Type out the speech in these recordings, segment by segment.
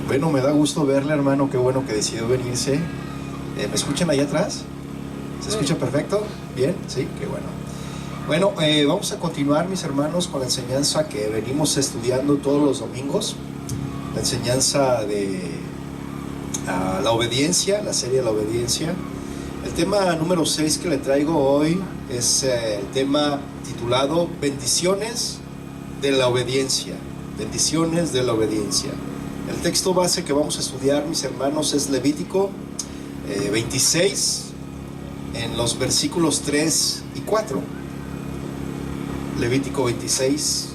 Bueno, me da gusto verle, hermano. Qué bueno que decidió venirse. ¿Me escuchan allá atrás? ¿Se escucha perfecto? ¿Bien? Sí, qué bueno. Bueno, vamos a continuar, mis hermanos, con la enseñanza que venimos estudiando todos los domingos. La enseñanza de la obediencia, la serie de la obediencia. El tema número 6 que le traigo hoy es el tema titulado Bendiciones de la obediencia. Bendiciones de la obediencia. El texto base que vamos a estudiar, mis hermanos, es Levítico 26, en los versículos 3 y 4. Levítico 26,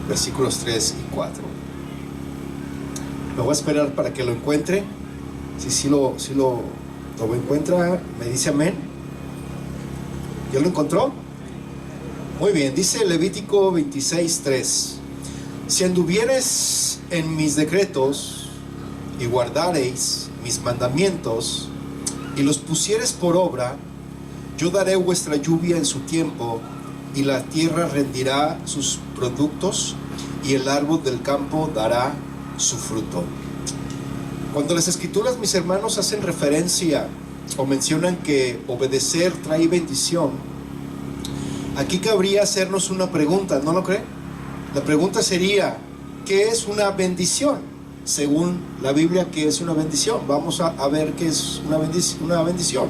versículos 3 y 4. Me voy a esperar para que lo encuentre. Si lo encuentra, me dice amén. ¿Ya lo encontró? Muy bien, dice Levítico 26, 3. Si anduviereis en mis decretos y guardareis mis mandamientos y los pusiereis por obra, yo daré vuestra lluvia en su tiempo, y la tierra rendirá sus productos, y el árbol del campo dará su fruto. Cuando las escrituras, mis hermanos, hacen referencia o mencionan que obedecer trae bendición, aquí cabría hacernos una pregunta, ¿no lo cree? La pregunta sería, ¿qué es una bendición? Según la Biblia, ¿qué es una bendición? Vamos a ver qué es una bendición.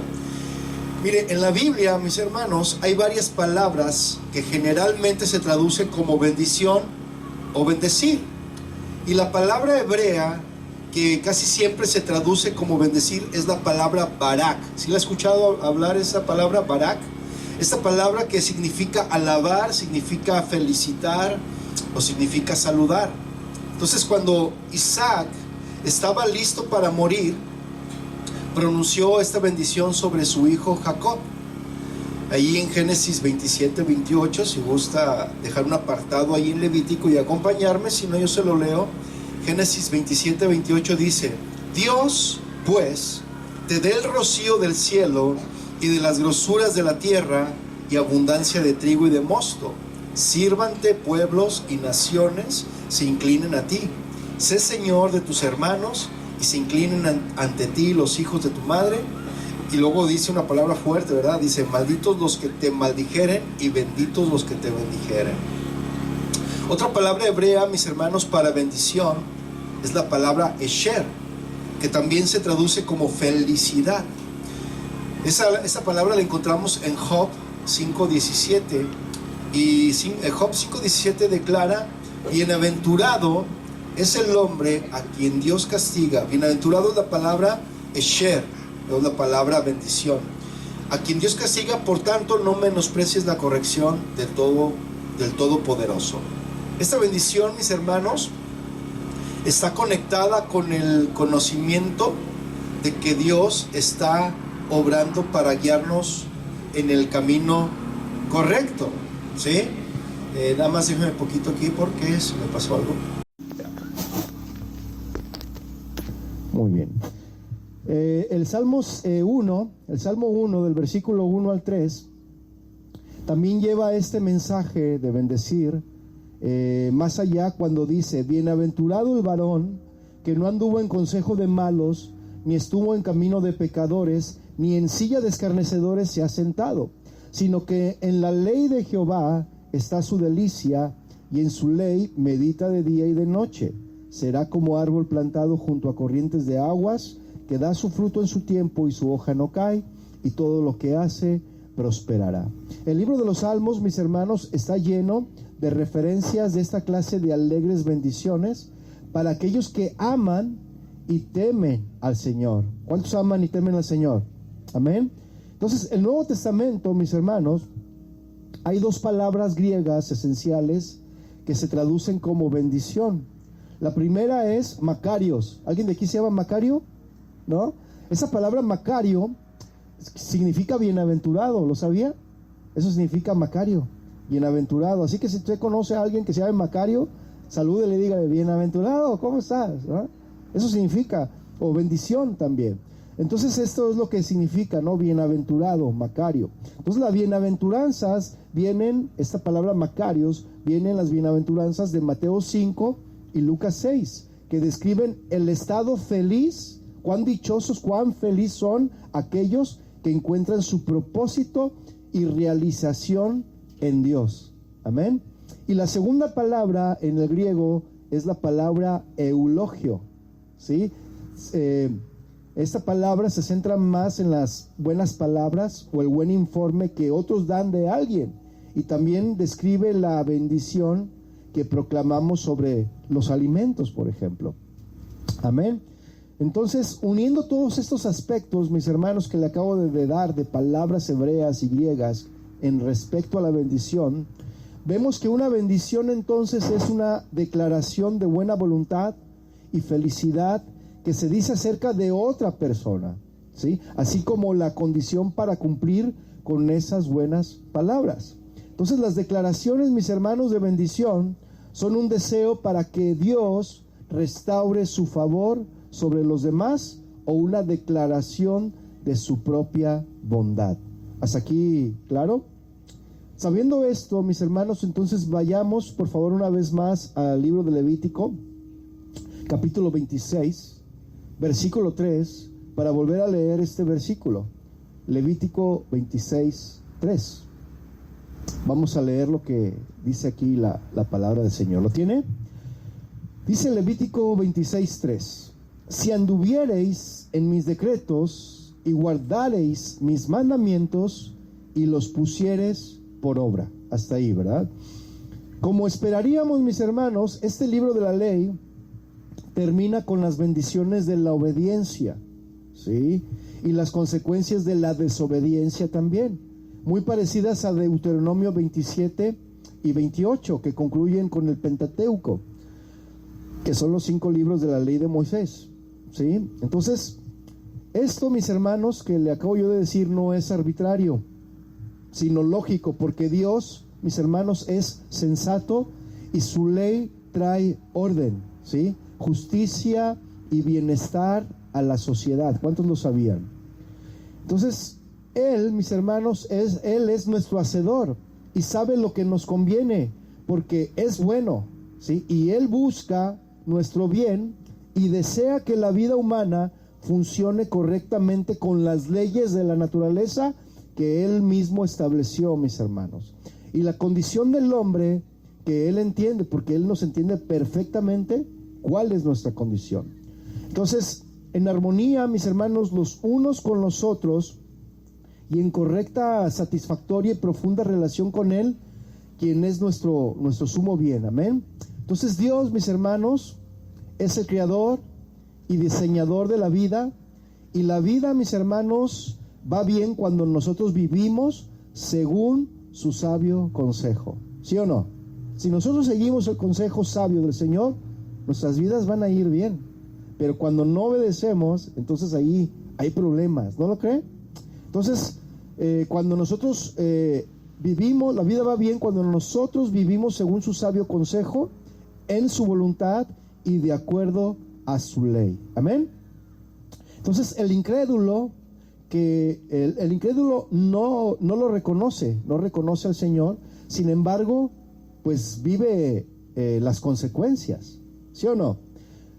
Mire, en la Biblia, mis hermanos, hay varias palabras que generalmente se traducen como bendición o bendecir. Y la palabra hebrea que casi siempre se traduce como bendecir es la palabra barak. ¿Sí la ha escuchado hablar esa palabra barak? Esta palabra que significa alabar, significa felicitar o significa saludar. Entonces, cuando Isaac estaba listo para morir, pronunció esta bendición sobre su hijo Jacob. Ahí en Génesis 27, 28, si gusta dejar un apartado ahí en Levítico y acompañarme, si no yo se lo leo. Génesis 27, 28 dice: Dios, pues, te dé el rocío del cielo y de las grosuras de la tierra y abundancia de trigo y de mosto. Sírvante pueblos y naciones se inclinen a ti. Sé Señor de tus hermanos y se inclinen ante ti los hijos de tu madre. Y luego dice una palabra fuerte, ¿verdad? Dice: malditos los que te maldijeren y benditos los que te bendijeren. Otra palabra hebrea, mis hermanos, para bendición es la palabra esher, que también se traduce como felicidad. Esa palabra la encontramos en Job 5:17, y Job 5:17 declara: bienaventurado es el hombre a quien Dios castiga. Bienaventurado es la palabra esher, es la palabra bendición. A quien Dios castiga, por tanto no menosprecies la corrección del Todopoderoso. Esta bendición, mis hermanos, está conectada con el conocimiento de que Dios está obrando para guiarnos en el camino correcto, ¿sí? Nada más déjame un poquito aquí porque se me pasó algo. Muy bien. El Salmo 1 del versículo 1 al 3 también lleva este mensaje de bendecir. Más allá, cuando dice: bienaventurado el varón que no anduvo en consejo de malos, ni estuvo en camino de pecadores, ni en silla de escarnecedores se ha sentado, sino que en la ley de Jehová está su delicia, y en su ley medita de día y de noche. Será como árbol plantado junto a corrientes de aguas, que da su fruto en su tiempo y su hoja no cae, y todo lo que hace prosperará. El libro de los Salmos, mis hermanos, está lleno de referencias de esta clase de alegres bendiciones para aquellos que aman y temen al Señor. ¿Cuántos aman y temen al Señor? Amén. Entonces, el Nuevo Testamento, mis hermanos, hay dos palabras griegas esenciales que se traducen como bendición. La primera es Macarios. ¿Alguien de aquí se llama Macario? ¿No? Esa palabra Macario significa bienaventurado, ¿lo sabía? Eso significa Macario, bienaventurado. Así que si usted conoce a alguien que se llama Macario, salúdele y dígale: bienaventurado, ¿cómo estás? ¿No? Eso significa, o bendición también. Entonces esto es lo que significa, ¿no? Bienaventurado, Macario. Entonces las bienaventuranzas vienen, esta palabra Macarios, vienen las bienaventuranzas de Mateo 5 y Lucas 6, que describen el estado feliz. Cuán dichosos, cuán feliz son aquellos que encuentran su propósito y realización en Dios. Amén. Y la segunda palabra en el griego es la palabra eulogio, ¿sí? Esta palabra se centra más en las buenas palabras o el buen informe que otros dan de alguien, y también describe la bendición que proclamamos sobre los alimentos, por ejemplo. Amén. Entonces, uniendo todos estos aspectos, mis hermanos, que le acabo de dar de palabras hebreas y griegas en respecto a la bendición, vemos que una bendición entonces es una declaración de buena voluntad y felicidad que se dice acerca de otra persona, ¿sí? Así como la condición para cumplir con esas buenas palabras. Entonces, las declaraciones, mis hermanos, de bendición son un deseo para que Dios restaure su favor sobre los demás, o una declaración de su propia bondad. ¿Hasta aquí claro? Sabiendo esto, mis hermanos, entonces vayamos por favor una vez más al libro de Levítico, capítulo 26, versículo 3, para volver a leer este versículo. Levítico 26, 3. Vamos a leer lo que dice aquí la palabra del Señor. ¿Lo tiene? Dice Levítico 26, 3. Si anduviereis en mis decretos y guardareis mis mandamientos y los pusiereis por obra. Hasta ahí, ¿verdad? Como esperaríamos, mis hermanos, este libro de la ley termina con las bendiciones de la obediencia, ¿sí? Y las consecuencias de la desobediencia también, muy parecidas a Deuteronomio 27 y 28, que concluyen con el Pentateuco, que son los 5 libros de la ley de Moisés, ¿sí? Entonces, esto, mis hermanos, que le acabo yo de decir, no es arbitrario, sino lógico, porque Dios, mis hermanos, es sensato y su ley trae orden, ¿sí? Justicia y bienestar a la sociedad. ¿Cuántos lo sabían? Entonces, Él, mis hermanos, Él es nuestro hacedor y sabe lo que nos conviene, porque es bueno, ¿sí? Y Él busca nuestro bien y desea que la vida humana funcione correctamente con las leyes de la naturaleza que Él mismo estableció, mis hermanos. Y la condición del hombre que Él entiende, porque Él nos entiende perfectamente cuál es nuestra condición. Entonces, en armonía, mis hermanos, los unos con los otros, y en correcta, satisfactoria y profunda relación con Él, quien es nuestro sumo bien. Amén. Entonces, Dios, mis hermanos, es el creador y diseñador de la vida, y la vida, mis hermanos, va bien cuando nosotros vivimos según su sabio consejo. ¿Sí o no? Si nosotros seguimos el consejo sabio del Señor, nuestras vidas van a ir bien. Pero cuando no obedecemos, entonces ahí hay problemas. ¿No lo cree? Entonces, cuando nosotros vivimos, la vida va bien cuando nosotros vivimos según su sabio consejo, en su voluntad y de acuerdo a su ley. Amén. Entonces, el incrédulo no lo reconoce, no reconoce al Señor, sin embargo, pues vive las consecuencias, ¿sí o no?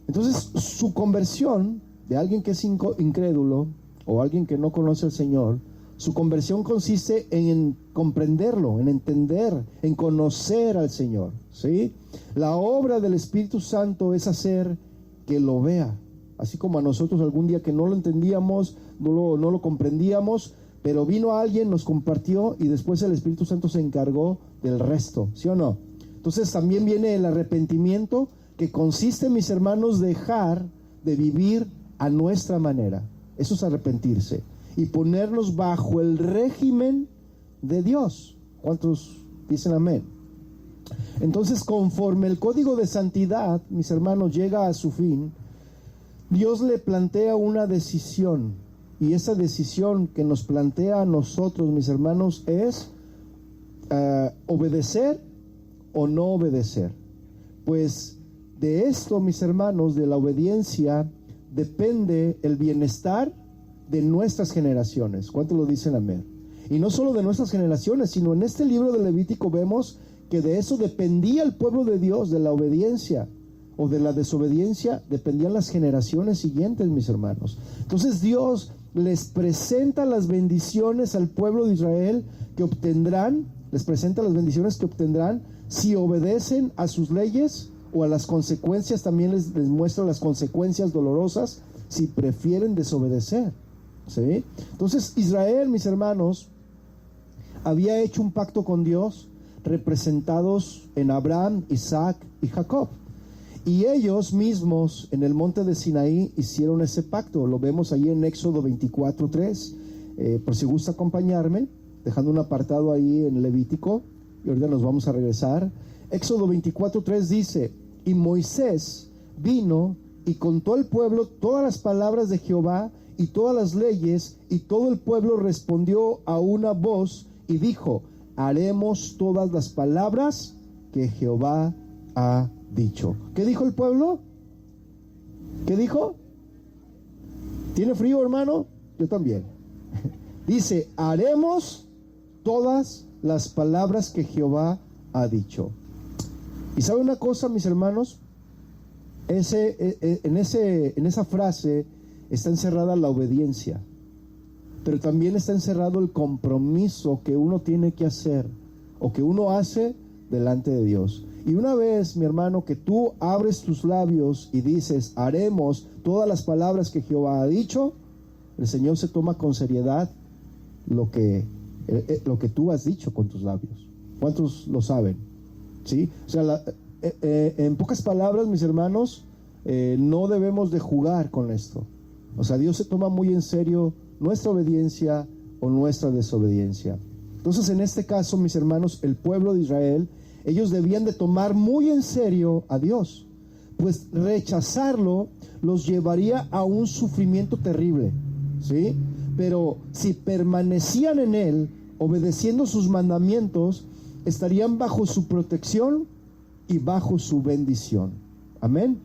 Entonces, su conversión de alguien que es incrédulo o alguien que no conoce al Señor, su conversión consiste en comprenderlo, en entender, en conocer al Señor, ¿sí? La obra del Espíritu Santo es hacer que lo vea, así como a nosotros algún día que no lo entendíamos, no lo comprendíamos, pero vino alguien, nos compartió y después el Espíritu Santo se encargó del resto, ¿sí o no? Entonces también viene el arrepentimiento, que consiste, mis hermanos, dejar de vivir a nuestra manera. Eso es arrepentirse y ponernos bajo el régimen de Dios. ¿Cuántos dicen amén? Entonces, conforme el código de santidad, mis hermanos, llega a su fin, Dios le plantea una decisión, y esa decisión que nos plantea a nosotros, mis hermanos, es obedecer o no obedecer. Pues de esto, mis hermanos, de la obediencia, depende el bienestar de nuestras generaciones. ¿Cuántos lo dicen amén? Y no solo de nuestras generaciones, sino en este libro de Levítico vemos que de eso dependía el pueblo de Dios, de la obediencia. o de la desobediencia dependían las generaciones siguientes, mis hermanos. Entonces Dios les presenta las bendiciones al pueblo de Israel que obtendrán, les presenta las bendiciones que obtendrán si obedecen a sus leyes, o a las consecuencias, también les muestra las consecuencias dolorosas si prefieren desobedecer, ¿sí? Entonces Israel, mis hermanos, había hecho un pacto con Dios, representados en Abraham, Isaac y Jacob, y ellos mismos en el monte de Sinaí hicieron ese pacto. Lo vemos ahí en Éxodo 24:3. Por si gusta acompañarme, dejando un apartado ahí en Levítico, y ahorita nos vamos a regresar. Éxodo 24:3 dice: y Moisés vino y contó al pueblo todas las palabras de Jehová y todas las leyes, y todo el pueblo respondió a una voz y dijo: haremos todas las palabras que Jehová ha dicho. ¿Qué dijo el pueblo? ¿Qué dijo? ¿Tiene frío, hermano? Yo también. Dice: haremos todas las palabras que Jehová ha dicho. Y sabe una cosa, mis hermanos, en esa frase está encerrada la obediencia, pero también está encerrado el compromiso que uno tiene que hacer, o que uno hace delante de Dios. Y una vez, mi hermano, que tú abres tus labios y dices: haremos todas las palabras que Jehová ha dicho, el Señor se toma con seriedad lo que tú has dicho con tus labios. ¿Cuántos lo saben? ¿Sí? O sea, en pocas palabras, mis hermanos, no debemos de jugar con esto. O sea, Dios se toma muy en serio nuestra obediencia o nuestra desobediencia. Entonces, en este caso, mis hermanos, el pueblo de Israel, ellos debían de tomar muy en serio a Dios, pues rechazarlo los llevaría a un sufrimiento terrible, ¿sí? Pero si permanecían en Él, obedeciendo sus mandamientos, estarían bajo su protección y bajo su bendición. Amén.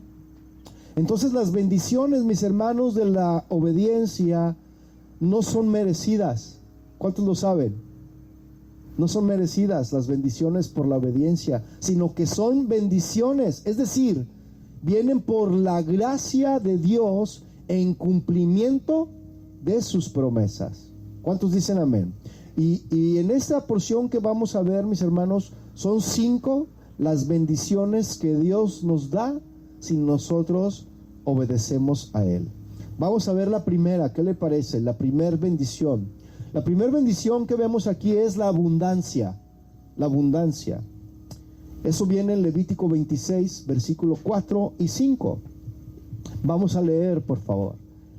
Entonces, las bendiciones, mis hermanos, de la obediencia no son merecidas. ¿Cuántos lo saben? No son merecidas las bendiciones por la obediencia, sino que son bendiciones, es decir, vienen por la gracia de Dios en cumplimiento de sus promesas. ¿Cuántos dicen amén? Y en esta porción que vamos a ver, mis hermanos, son 5 las bendiciones que Dios nos da si nosotros obedecemos a Él. Vamos a ver la primera. ¿Qué le parece? La primera bendición. La primera bendición que vemos aquí es la abundancia. La abundancia. Eso viene en Levítico 26, versículos 4 y 5. Vamos a leer, por favor.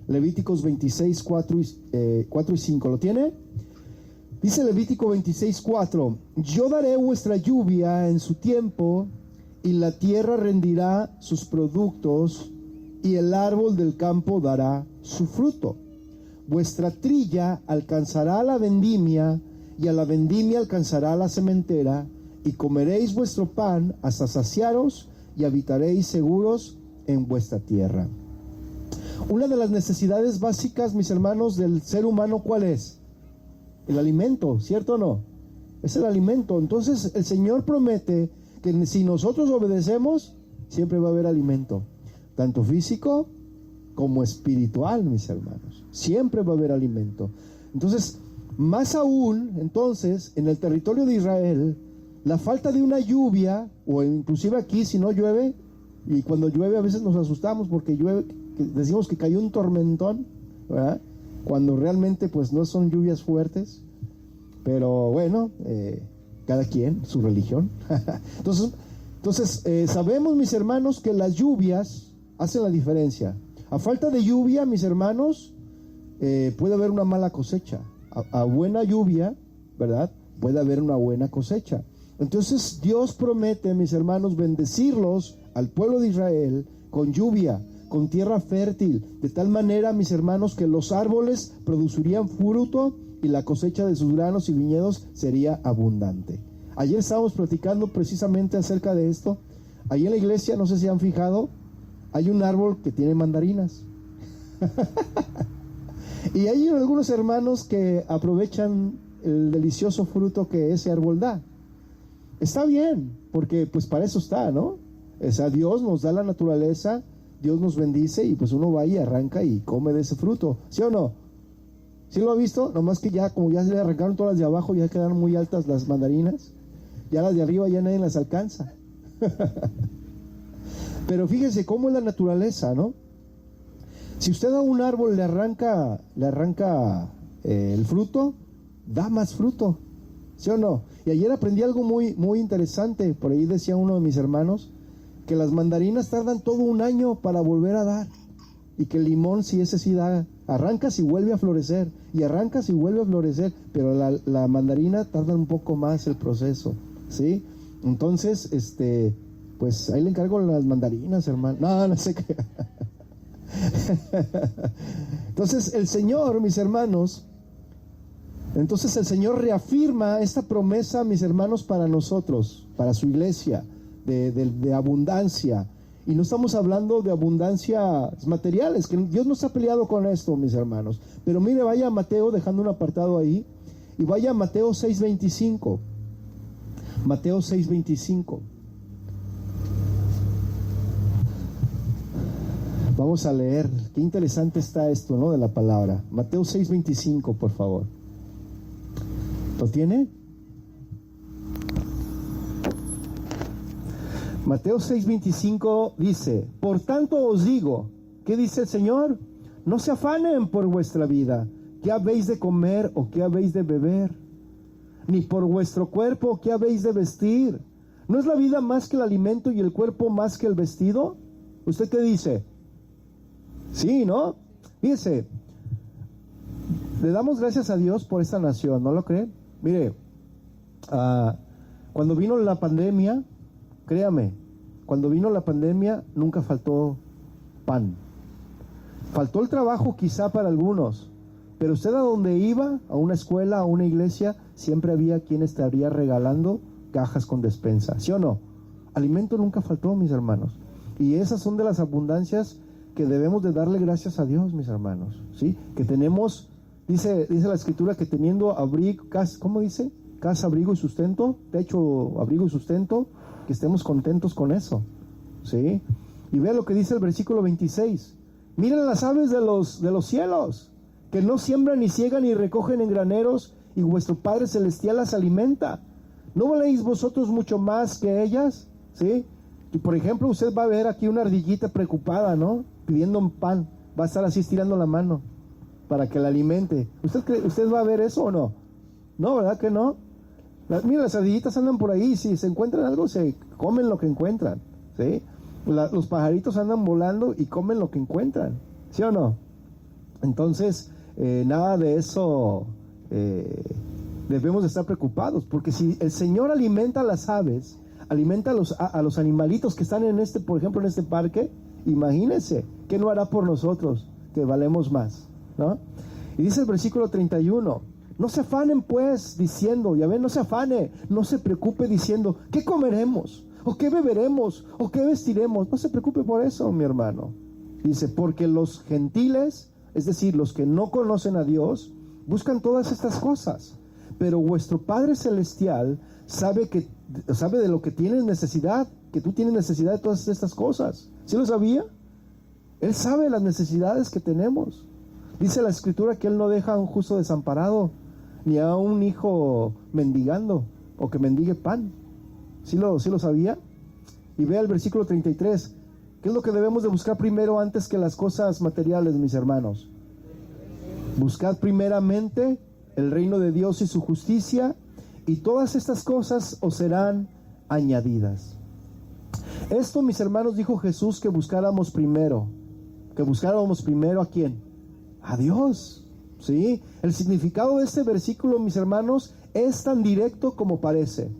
Levíticos 26, 4 y 5. ¿Lo tiene? Dice Levítico 26:4: yo daré vuestra lluvia en su tiempo, y la tierra rendirá sus productos, y el árbol del campo dará su fruto. Vuestra trilla alcanzará la vendimia, y a la vendimia alcanzará la sementera, y comeréis vuestro pan hasta saciaros, y habitaréis seguros en vuestra tierra. Una de las necesidades básicas, mis hermanos, del ser humano, ¿cuál es? El alimento, ¿cierto o no? Es el alimento. Entonces el Señor promete que si nosotros obedecemos, siempre va a haber alimento, tanto físico como espiritual, mis hermanos. Siempre va a haber alimento. Entonces, más aún, entonces, en el territorio de Israel, la falta de una lluvia, o inclusive aquí, si no llueve, y cuando llueve a veces nos asustamos porque llueve, decimos que cayó un tormentón, ¿verdad? Cuando realmente pues no son lluvias fuertes, pero bueno, cada quien, su religión. Entonces sabemos, mis hermanos, que las lluvias hacen la diferencia. A falta de lluvia, mis hermanos, puede haber una mala cosecha. A buena lluvia, ¿verdad?, puede haber una buena cosecha. Entonces Dios promete, mis hermanos, bendecirlos al pueblo de Israel con lluvia, con tierra fértil, de tal manera, mis hermanos, que los árboles producirían fruto y la cosecha de sus granos y viñedos sería abundante. Ayer estábamos platicando precisamente acerca de esto. Allí en la iglesia, no sé si han fijado, hay un árbol que tiene mandarinas. Y hay algunos hermanos que aprovechan el delicioso fruto que ese árbol da. Está bien, porque pues para eso está, ¿no? O sea, Dios nos da la naturaleza, Dios nos bendice y pues uno va y arranca y come de ese fruto, ¿sí o no? ¿Sí lo ha visto? Nomás que ya, como ya se le arrancaron todas las de abajo, ya quedaron muy altas las mandarinas, ya las de arriba ya nadie las alcanza. Pero fíjese cómo es la naturaleza, ¿no? Si usted a un árbol le arranca el fruto, da más fruto, ¿sí o no? Y ayer aprendí algo muy, muy interesante. Por ahí decía uno de mis hermanos que las mandarinas tardan todo un año para volver a dar, y que el limón, si ese sí da, arrancas y vuelve a florecer, y arrancas y vuelve a florecer, pero la mandarina tarda un poco más el proceso, ¿sí? Entonces, pues ahí le encargo las mandarinas, hermano. No sé qué. Entonces el Señor, mis hermanos, entonces el Señor reafirma esta promesa, mis hermanos, para nosotros, para su iglesia, de abundancia. Y no estamos hablando de abundancias materiales, que Dios no está peleado con esto, mis hermanos. Pero mire, vaya a Mateo, dejando un apartado ahí, y vaya a Mateo 6:25. Mateo 6:25. Vamos a leer, qué interesante está esto, ¿no? De la palabra. Mateo 6:25, por favor. ¿Lo tiene? Mateo 6:25 dice: por tanto os digo, ¿qué dice el Señor? No se afanen por vuestra vida, ¿qué habéis de comer o qué habéis de beber? Ni por vuestro cuerpo, ¿qué habéis de vestir? ¿No es la vida más que el alimento y el cuerpo más que el vestido? ¿Usted qué dice? Sí, ¿no? Fíjese, le damos gracias a Dios por esta nación, ¿no lo cree? Mire, cuando vino la pandemia, créame, cuando vino la pandemia nunca faltó pan. Faltó el trabajo quizá para algunos, pero usted a donde iba, a una escuela, a una iglesia, siempre había quien estaría regalando cajas con despensa, ¿sí o no? Alimento nunca faltó, mis hermanos. Y esas son de las abundancias que debemos de darle gracias a Dios, mis hermanos, ¿sí? Que tenemos, dice la Escritura, que teniendo abrigo, ¿cómo dice? Casa, abrigo y sustento, techo, abrigo y sustento, que estemos contentos con eso, ¿sí? Y vea lo que dice el versículo 26. Miren las aves de los cielos, que no siembran ni ciegan ni recogen en graneros, y vuestro Padre Celestial las alimenta. ¿No valéis vosotros mucho más que ellas? ¿Sí? Y por ejemplo, usted va a ver aquí una ardillita preocupada, ¿no? Pidiendo un pan, va a estar así estirando la mano para que la alimente. ¿Usted va a ver eso o no? No, ¿verdad que no? Mira, las ardillitas andan por ahí, si se encuentran algo, se comen lo que encuentran, ¿sí? Los pajaritos andan volando y comen lo que encuentran, ¿sí o no? Entonces, nada de eso debemos de estar preocupados, porque si el Señor alimenta a las aves, alimenta a los animalitos que están por ejemplo, en este parque, imagínense, ¿qué no hará por nosotros, que valemos más, ¿no? Y dice el versículo 31, no se afanen pues diciendo, ya ven, no se afane, no se preocupe diciendo, ¿qué comeremos? ¿O qué beberemos? ¿O qué vestiremos? No se preocupe por eso, mi hermano. Dice, porque los gentiles, es decir, los que no conocen a Dios, buscan todas estas cosas, pero vuestro Padre Celestial sabe de lo que tienes necesidad, que tú tienes necesidad de todas estas cosas. ¿Sí lo sabía? Él sabe las necesidades que tenemos. Dice la Escritura que Él no deja a un justo desamparado, ni a un hijo mendigando, o que mendigue pan. ¿Sí lo sabía? Y vea el versículo 33. ¿Qué es lo que debemos de buscar primero antes que las cosas materiales, mis hermanos? Buscad primeramente el reino de Dios y su justicia, y todas estas cosas os serán añadidas. Esto, mis hermanos, dijo Jesús, que buscáramos primero. Que buscáramos primero ¿a quién? A Dios, ¿sí? El significado de este versículo, mis hermanos, es tan directo como parece,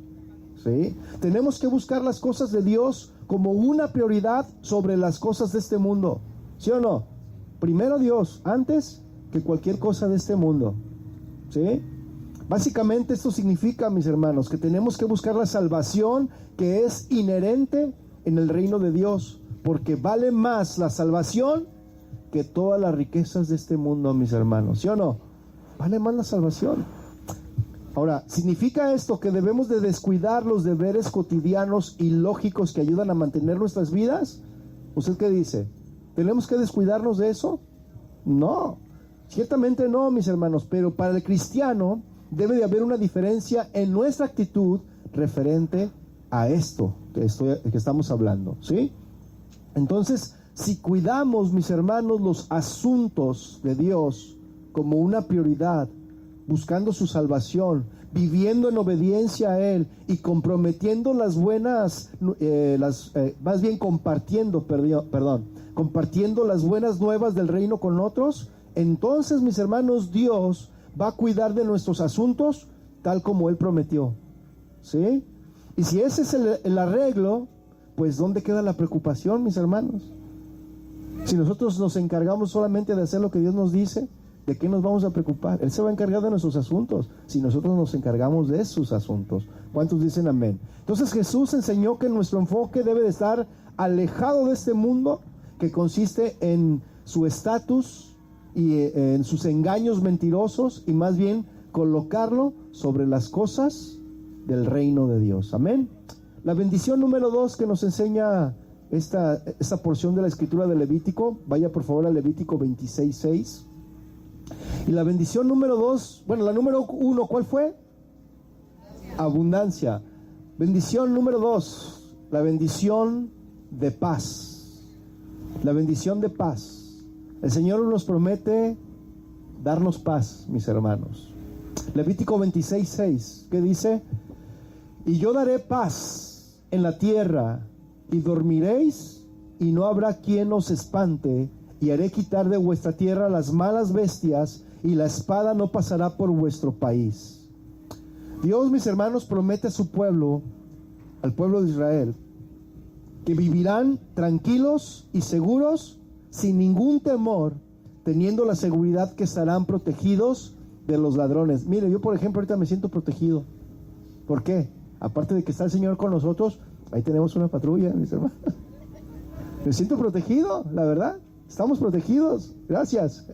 ¿sí? Tenemos que buscar las cosas de Dios como una prioridad sobre las cosas de este mundo, ¿sí o no? Primero Dios, antes que cualquier cosa de este mundo, ¿sí? Básicamente esto significa, mis hermanos, que tenemos que buscar la salvación que es inherente en el reino de Dios, porque vale más la salvación que todas las riquezas de este mundo, mis hermanos, ¿sí o no? Vale más la salvación. Ahora, ¿significa esto que debemos de descuidar los deberes cotidianos y lógicos que ayudan a mantener nuestras vidas? ¿Usted qué dice? ¿Tenemos que descuidarnos de eso? No, ciertamente no, mis hermanos, pero para el cristiano debe de haber una diferencia en nuestra actitud referente a esto que estamos hablando, ¿sí? Entonces, si cuidamos, mis hermanos, los asuntos de Dios como una prioridad, buscando su salvación, viviendo en obediencia a Él y comprometiendo las buenas, más bien compartiendo las buenas nuevas del reino con otros, entonces, mis hermanos, Dios va a cuidar de nuestros asuntos tal como Él prometió, ¿sí? Y si ese es el arreglo, pues ¿dónde queda la preocupación, mis hermanos? Si nosotros nos encargamos solamente de hacer lo que Dios nos dice, ¿de qué nos vamos a preocupar? Él se va a encargar de nuestros asuntos, si nosotros nos encargamos de sus asuntos. ¿Cuántos dicen amén? Entonces Jesús enseñó que nuestro enfoque debe de estar alejado de este mundo, que consiste en su estatus y en sus engaños mentirosos, y más bien colocarlo sobre las cosas del reino de Dios. Amén. La bendición número 2 que nos enseña esta porción de la escritura de Levítico, vaya por favor a Levítico 26:6. Y la bendición número 2, bueno, la número 1, ¿cuál fue? Abundancia. Bendición número 2, la bendición de paz. La bendición de paz. El Señor nos promete darnos paz, mis hermanos. Levítico 26:6, ¿qué dice? Y yo daré paz en la tierra, y dormiréis, y no habrá quien os espante, y haré quitar de vuestra tierra las malas bestias, y la espada no pasará por vuestro país. Dios, mis hermanos, promete a su pueblo, al pueblo de Israel, que vivirán tranquilos y seguros, sin ningún temor, teniendo la seguridad que estarán protegidos de los ladrones. Mire, yo por ejemplo ahorita me siento protegido. ¿Por qué? Aparte de que está el Señor con nosotros, ahí tenemos una patrulla, mis hermanos. Me siento protegido, la verdad. Estamos protegidos, gracias.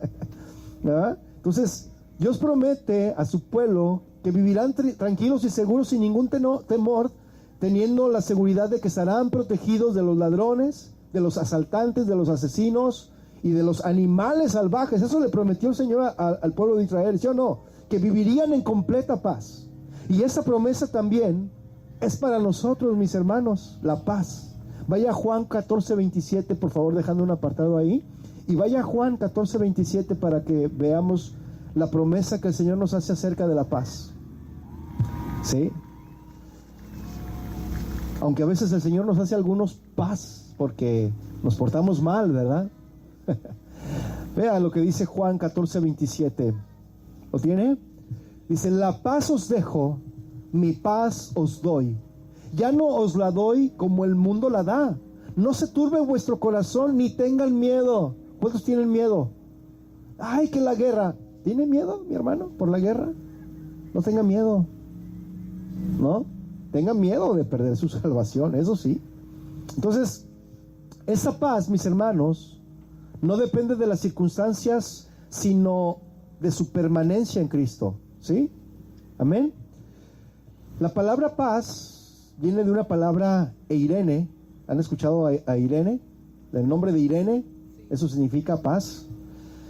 ¿Verdad? Entonces, Dios promete a su pueblo que vivirán tranquilos y seguros sin ningún temor, teniendo la seguridad de que estarán protegidos de los ladrones, de los asaltantes, de los asesinos y de los animales salvajes. Eso le prometió el Señor al pueblo de Israel, ¿sí o no? Que vivirían en completa paz. Y esa promesa también es para nosotros, mis hermanos, la paz. Vaya a Juan 14:27, por favor, dejando un apartado ahí. Y vaya a Juan 14:27 para que veamos la promesa que el Señor nos hace acerca de la paz. ¿Sí? Aunque a veces el Señor nos hace algunos paz porque nos portamos mal, ¿verdad? Vea lo que dice Juan 14:27. ¿Lo tiene? Dice: la paz os dejo, mi paz os doy. Ya no os la doy como el mundo la da. No se turbe vuestro corazón, ni tengan miedo. ¿Cuántos tienen miedo? Ay, que la guerra. ¿Tiene miedo, mi hermano, por la guerra? No tenga miedo. ¿No? Tengan miedo de perder su salvación, eso sí. Entonces, esa paz, mis hermanos, no depende de las circunstancias, sino de su permanencia en Cristo. ¿Sí? Amén. La palabra paz viene de una palabra Eirene. ¿Han escuchado a Irene? El nombre de Irene, eso significa paz.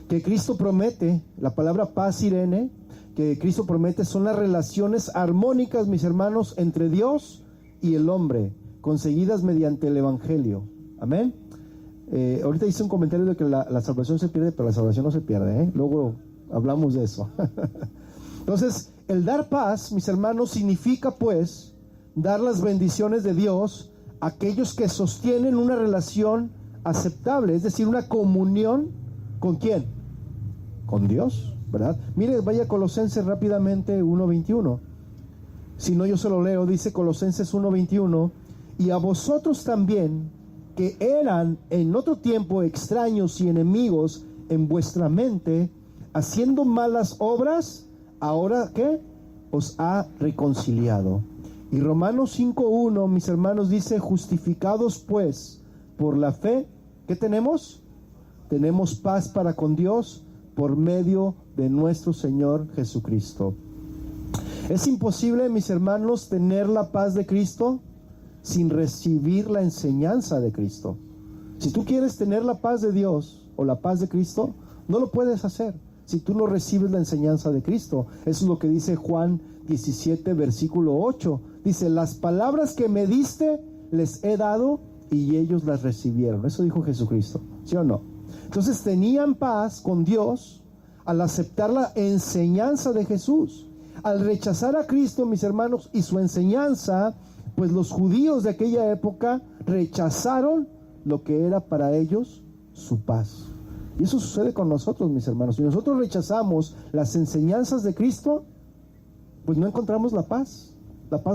Que Cristo promete, la palabra paz, Irene, que Cristo promete son las relaciones armónicas, mis hermanos, entre Dios y el hombre, conseguidas mediante el Evangelio. Amén. Ahorita hice un comentario de que la salvación se pierde, pero la salvación no se pierde, ¿eh? Luego hablamos de eso. Entonces, el dar paz, mis hermanos, significa pues dar las bendiciones de Dios a aquellos que sostienen una relación aceptable, es decir, una comunión. ¿Con quién? Con Dios, ¿verdad? Mire, vaya a Colosenses rápidamente 1:21. Si no, yo se lo leo. Dice Colosenses 1:21: y a vosotros también, que eran en otro tiempo extraños y enemigos en vuestra mente, haciendo malas obras, ahora ¿qué? Os ha reconciliado. Y Romanos 5:1, mis hermanos, dice: justificados pues por la fe, ¿qué tenemos? Tenemos paz para con Dios por medio de nuestro Señor Jesucristo. Es imposible, mis hermanos, tener la paz de Cristo sin recibir la enseñanza de Cristo. Si tú quieres tener la paz de Dios o la paz de Cristo, no lo puedes hacer si tú no recibes la enseñanza de Cristo. Eso es lo que dice Juan 17, versículo 8. Dice, las palabras que me diste les he dado y ellos las recibieron. Eso dijo Jesucristo, ¿sí o no? Entonces tenían paz con Dios al aceptar la enseñanza de Jesús. Al rechazar a Cristo, mis hermanos, y su enseñanza, pues los judíos de aquella época rechazaron lo que era para ellos su paz. Y eso sucede con nosotros, mis hermanos. Si nosotros rechazamos las enseñanzas de Cristo, pues no encontramos la paz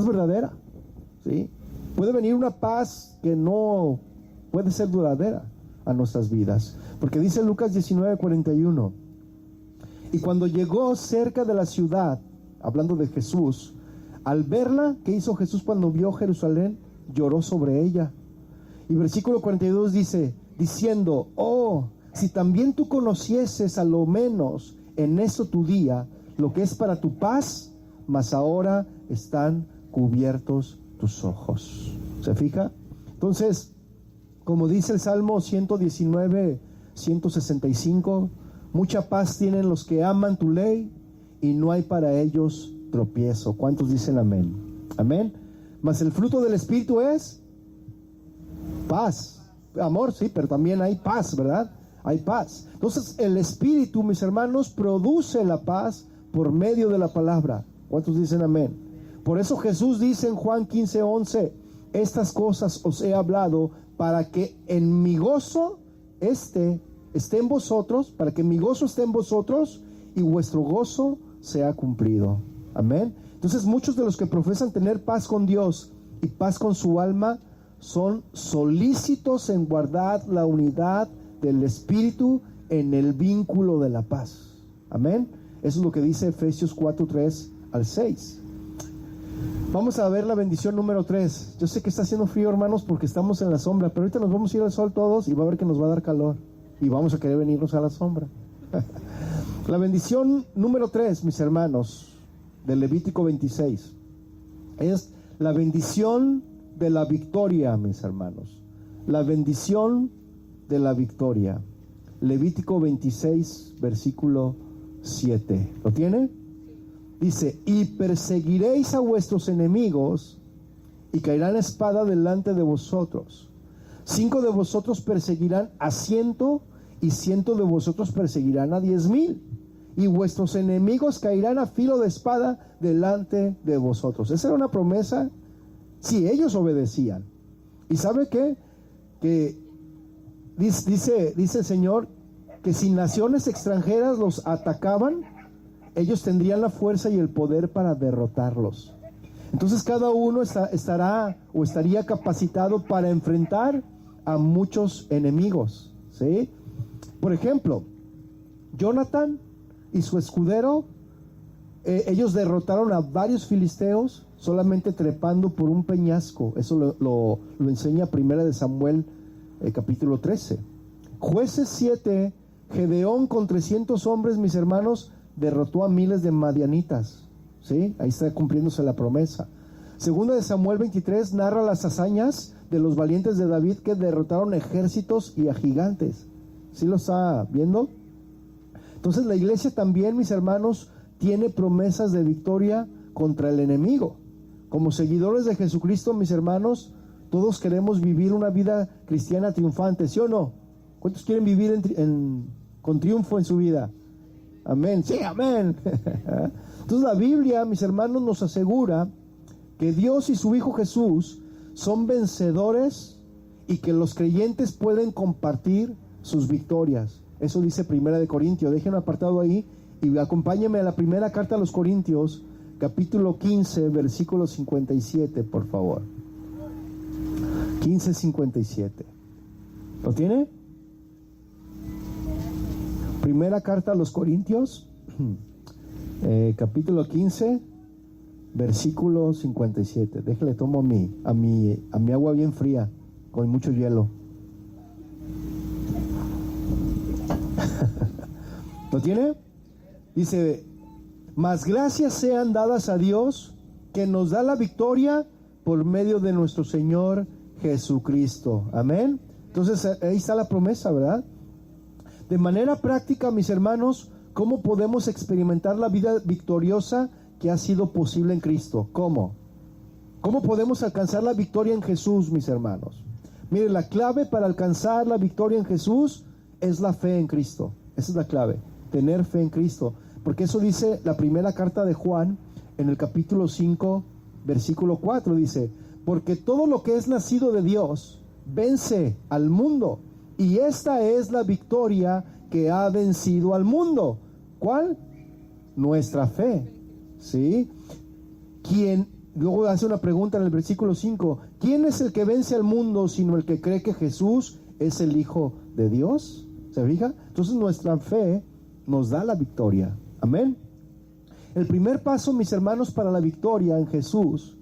verdadera, ¿sí? Puede venir una paz que no puede ser duradera a nuestras vidas, porque dice Lucas 19:41, y cuando llegó cerca de la ciudad, hablando de Jesús, al verla, ¿qué hizo Jesús cuando vio Jerusalén? Lloró sobre ella. Y versículo 42 dice, diciendo, oh, si también tú conocieses a lo menos en eso tu día, lo que es para tu paz, mas ahora están cubiertos tus ojos. ¿Se fija? Entonces, como dice el Salmo 119, 165, mucha paz tienen los que aman tu ley y no hay para ellos tropiezo. ¿Cuántos dicen amén? Amén. Mas el fruto del Espíritu es paz. Amor, sí, pero también hay paz, ¿verdad? Hay paz. Entonces el Espíritu, mis hermanos, produce la paz por medio de la palabra. ¿Cuántos dicen amén? Por eso Jesús dice en Juan 15:11, estas cosas os he hablado para que en mi gozo esté en vosotros, para que mi gozo esté en vosotros y vuestro gozo sea cumplido. Amén. Entonces muchos de los que profesan tener paz con Dios y paz con su alma son solícitos en guardar la unidad del Espíritu en el vínculo de la paz. Amén. Eso es lo que dice Efesios 4:3 al 6. Vamos a ver la bendición número 3. Yo sé que está haciendo frío, hermanos, porque estamos en la sombra, pero ahorita nos vamos a ir al sol todos y va a ver que nos va a dar calor y vamos a querer venirnos a la sombra. La bendición número 3, mis hermanos, del Levítico 26, es la bendición de la victoria, mis hermanos. La bendición de la victoria. Levítico 26, versículo 7. ¿Lo tiene? Dice, y perseguiréis a vuestros enemigos y caerán espada delante de vosotros. 5 de vosotros perseguirán a 100 y 100 de vosotros perseguirán a 10,000. Y vuestros enemigos caerán a filo de espada delante de vosotros. Esa era una promesa si ellos obedecían. ¿Y sabe qué? Que dice el Señor que si naciones extranjeras los atacaban, ellos tendrían la fuerza y el poder para derrotarlos. Entonces cada uno estaría capacitado para enfrentar a muchos enemigos, ¿sí? Por ejemplo, Jonathan y su escudero, ellos derrotaron a varios filisteos solamente trepando por un peñasco. Eso lo enseña Primera de Samuel, capítulo 13. Jueces 7, Gedeón con 300 hombres, mis hermanos, derrotó a miles de madianitas, ¿sí? Ahí está cumpliéndose la promesa. Segunda de Samuel 23 narra las hazañas de los valientes de David que derrotaron ejércitos y a gigantes. ¿Sí lo está viendo? Entonces la iglesia también, mis hermanos, tiene promesas de victoria contra el enemigo. Como seguidores de Jesucristo, mis hermanos, todos queremos vivir una vida cristiana triunfante, ¿sí o no? ¿Cuántos quieren vivir con triunfo en su vida? Amén, sí, amén. Entonces la Biblia, mis hermanos, nos asegura que Dios y su Hijo Jesús son vencedores y que los creyentes pueden compartir sus victorias. Eso dice Primera de Corintios. Déjenme apartado ahí y acompáñenme a la primera carta a los Corintios, capítulo 15, versículo 57, por favor. 15:57. ¿Lo tiene? Primera carta a los Corintios, capítulo 15, versículo 57. Déjale, tomo a mi agua bien fría, con mucho hielo. ¿Lo tiene? Dice, Mas gracias sean dadas a Dios, que nos da la victoria por medio de nuestro Señor Jesucristo. Amén. Entonces ahí está la promesa, ¿verdad? De manera práctica, mis hermanos, ¿cómo podemos experimentar la vida victoriosa que ha sido posible en Cristo? ¿Cómo? ¿Cómo podemos alcanzar la victoria en Jesús, mis hermanos? Mire, la clave para alcanzar la victoria en Jesús es la fe en Cristo. Esa es la clave, tener fe en Cristo. Porque eso dice la primera carta de Juan, en el capítulo 5, versículo 4, dice: porque todo lo que es nacido de Dios vence al mundo, y esta es la victoria que ha vencido al mundo. ¿Cuál? Nuestra fe. ¿Sí? Luego hace una pregunta en el versículo 5: ¿quién es el que vence al mundo sino el que cree que Jesús es el Hijo de Dios? ¿Se fija? Entonces nuestra fe nos da la victoria. Amén. El primer paso, mis hermanos, para la victoria en Jesús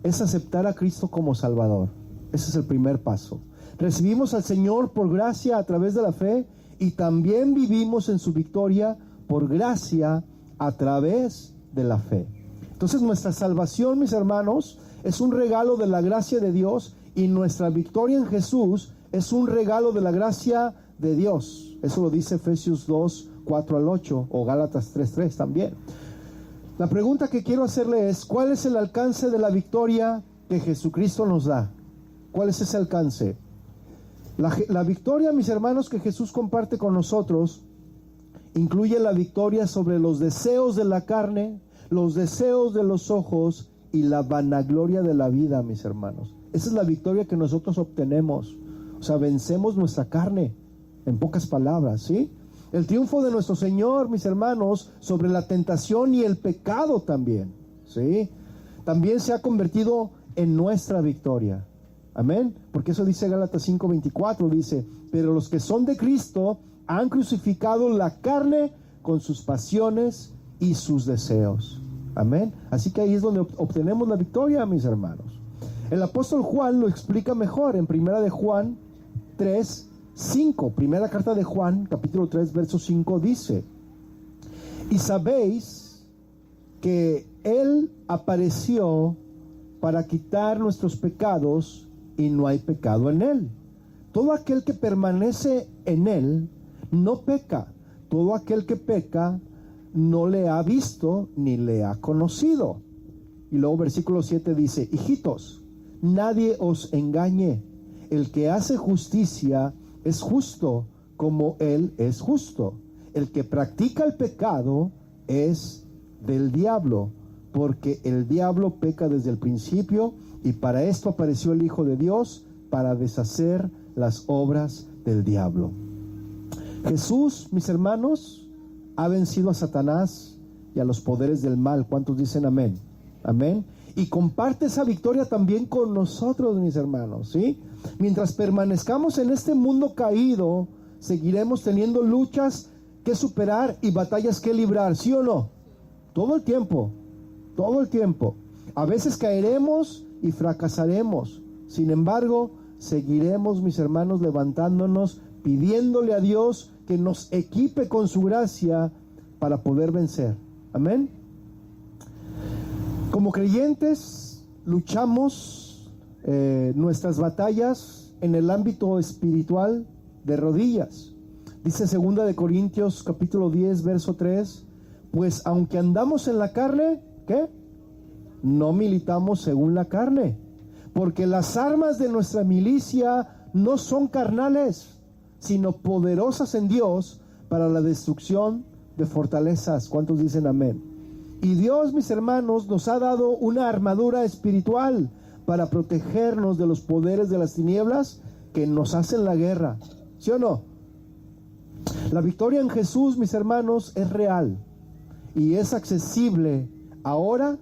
es aceptar a Cristo como Salvador. Ese es el primer paso. Recibimos al Señor por gracia a través de la fe, y también vivimos en su victoria por gracia a través de la fe. Entonces nuestra salvación, mis hermanos, es un regalo de la gracia de Dios, y nuestra victoria en Jesús es un regalo de la gracia de Dios. Eso lo dice Efesios 2, 4 al 8, o Gálatas 3, 3 también. La pregunta que quiero hacerle es: ¿cuál es el alcance de la victoria que Jesucristo nos da? ¿Cuál es ese alcance? La victoria, mis hermanos, que Jesús comparte con nosotros incluye la victoria sobre los deseos de la carne, los deseos de los ojos y la vanagloria de la vida, mis hermanos. Esa es la victoria que nosotros obtenemos. O sea, vencemos nuestra carne, en pocas palabras, ¿sí? El triunfo de nuestro Señor, mis hermanos, sobre la tentación y el pecado también, ¿sí? También se ha convertido en nuestra victoria. Amén. Porque eso dice Gálatas 5:24, dice: pero los que son de Cristo han crucificado la carne con sus pasiones y sus deseos. Amén. Así que ahí es donde obtenemos la victoria, mis hermanos. El apóstol Juan lo explica mejor en primera de Juan 3, 5. Primera carta de Juan, capítulo 3, verso 5, dice: y sabéis que Él apareció para quitar nuestros pecados, y no hay pecado en Él. Todo aquel que permanece en Él no peca. Todo aquel que peca no le ha visto ni le ha conocido. Y luego versículo 7 dice: hijitos, nadie os engañe. El que hace justicia es justo como Él es justo. El que practica el pecado es del diablo, porque el diablo peca desde el principio, y para esto apareció el Hijo de Dios, para deshacer las obras del diablo. Jesús, mis hermanos, ha vencido a Satanás y a los poderes del mal. ¿Cuántos dicen amén? Amén. Y comparte esa victoria también con nosotros, mis hermanos, ¿sí? Mientras permanezcamos en este mundo caído, seguiremos teniendo luchas que superar y batallas que librar, ¿sí o no? Todo el tiempo, todo el tiempo. A veces caeremos y fracasaremos. Sin embargo, seguiremos, mis hermanos, levantándonos, pidiéndole a Dios que nos equipe con su gracia para poder vencer. Amén. Como creyentes, luchamos nuestras batallas en el ámbito espiritual de rodillas. Dice 2 de Corintios capítulo 10, verso 3: pues aunque andamos en la carne, ¿qué? No militamos según la carne, porque las armas de nuestra milicia no son carnales, sino poderosas en Dios para la destrucción de fortalezas. ¿Cuántos dicen amén? Y Dios, mis hermanos, nos ha dado una armadura espiritual para protegernos de los poderes de las tinieblas que nos hacen la guerra. ¿Sí o no? La victoria en Jesús, mis hermanos, es real y es accesible ahora,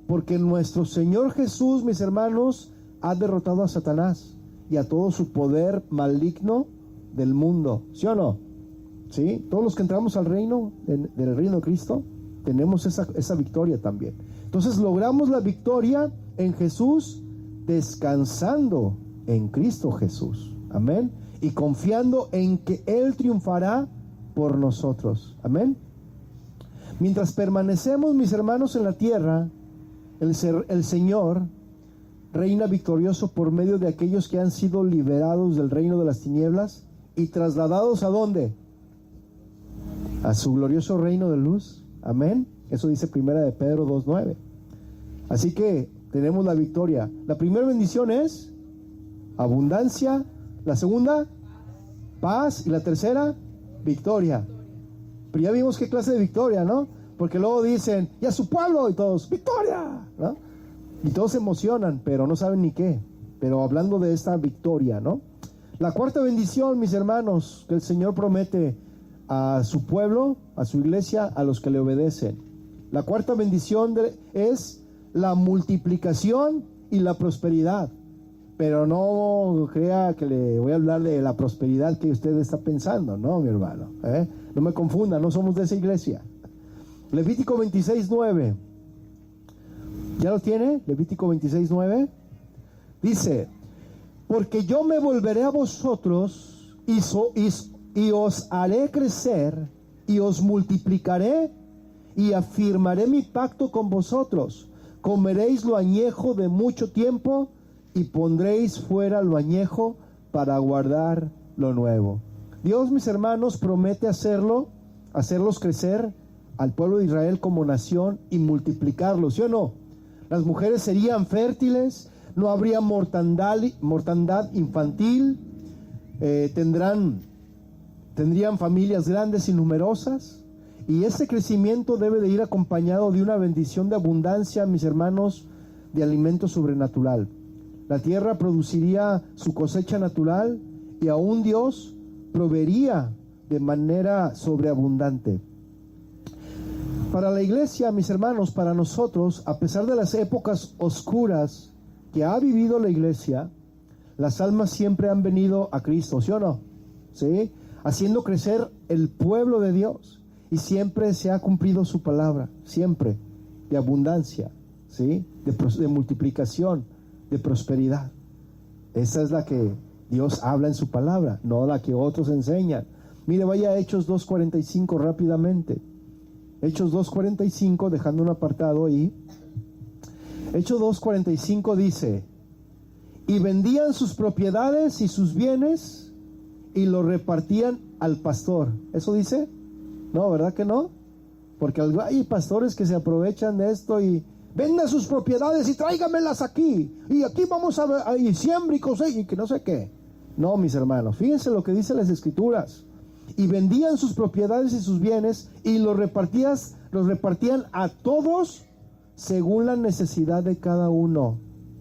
porque nuestro Señor Jesús, mis hermanos, ha derrotado a Satanás y a todo su poder maligno del mundo. ¿Sí o no? ¿Sí? Todos los que entramos al reino, del reino de Cristo, tenemos esa victoria también. Entonces logramos la victoria en Jesús, descansando en Cristo Jesús. Amén. Y confiando en que Él triunfará por nosotros. Amén. Mientras permanecemos, mis hermanos, en la tierra, el Señor reina victorioso por medio de aquellos que han sido liberados del reino de las tinieblas y trasladados ¿a dónde? A su glorioso reino de luz. Amén. Eso dice Primera de Pedro 2:9. Así que tenemos la victoria. La primera bendición es abundancia. La segunda, paz. Y la tercera, victoria. Pero ya vimos qué clase de victoria, ¿no? Porque luego dicen, y a su pueblo, y todos, victoria, ¿no? Y todos se emocionan, pero no saben ni qué. Pero hablando de esta victoria, ¿no? La cuarta bendición, mis hermanos, que el Señor promete a su pueblo, a su iglesia, a los que le obedecen. La cuarta bendición es la multiplicación y la prosperidad. Pero no crea que le voy a hablar de la prosperidad que usted está pensando, no, mi hermano, no me confunda, no somos de esa iglesia. Levítico 26:9. ¿Ya lo tiene? Levítico 26:9. Dice, porque yo me volveré a vosotros y os haré crecer y os multiplicaré y afirmaré mi pacto con vosotros. Comeréis lo añejo de mucho tiempo y pondréis fuera lo añejo para guardar lo nuevo. Dios, mis hermanos, promete hacerlos crecer al pueblo de Israel como nación y multiplicarlos, ¿sí o no? Las mujeres serían fértiles, no habría mortandad infantil, tendrían familias grandes y numerosas, y ese crecimiento debe de ir acompañado de una bendición de abundancia, mis hermanos, de alimento sobrenatural. La tierra produciría su cosecha natural y aún Dios proveería de manera sobreabundante. Para la iglesia, mis hermanos, para nosotros, a pesar de las épocas oscuras que ha vivido la iglesia, las almas siempre han venido a Cristo, ¿sí o no? ¿Sí? Haciendo crecer el pueblo de Dios, y siempre se ha cumplido su palabra, siempre, de abundancia, ¿sí? De multiplicación, de prosperidad. Esa es la que Dios habla en su palabra, no la que otros enseñan. Mire, vaya a Hechos 2:45 rápidamente. Hechos 2:45, dejando un apartado ahí. Hechos 2:45 dice, y vendían sus propiedades y sus bienes y lo repartían al pastor. ¿Eso dice? No, ¿verdad que no? Porque hay pastores que se aprovechan de esto y vendan sus propiedades y tráigamelas aquí. Y aquí vamos a ver, y siembra y cosecha y que no sé qué. No, mis hermanos, fíjense lo que dicen las escrituras. Y vendían sus propiedades y sus bienes y los repartían a todos según la necesidad de cada uno.